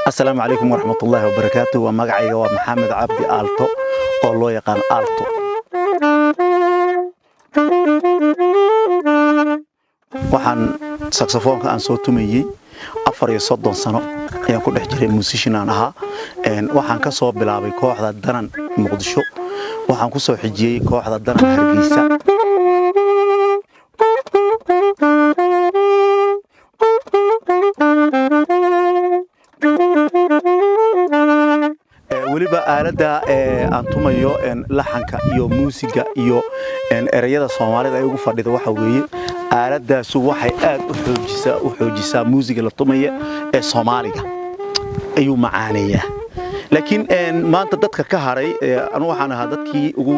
السلام عليكم ورحمة الله وبركاته ومقعي ومحمد عبد آلتو والله يقان آلتو waxaan saxofoonka aan soo tumiyay 4 sano ayaan ku dhex jiray musician aan ahaa waxaan ka soo bilaabay kooxda Danan Muqdisho waxaan ku soo xijiyay kooxda Danan Hargeysa waliba aalada aan tumayo laxanka iyo muusiga iyo erayada Soomaalida ay ugu fadhido waxa weeye aaladaas waxay aad u xoojisaa muusiga la tumayo ee Soomaaliga ayuu macaaneeyaa laakiin maanta dadka ka haray anu waxaan ahaa dadkii ugu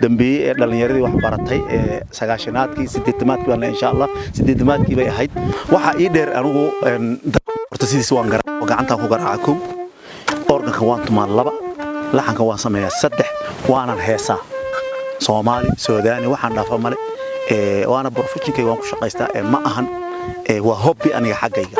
dambeeyay ee dhalinyaradii wax baratay ee 9aadkii 8aadkii baan insha Allah 8aadkii bay ahayd waxa ii dheer anigu horta sidiis waan gacanta ku garaaca organka waan tumaa 2 laxanka waan sameeyaa 3 waanan heesaa Soomaali Suudaani waxaan dhaafaa male وانا بروفيشنال كي وان ku shaqaystaa ma ahan waa hobby aniga xaqayga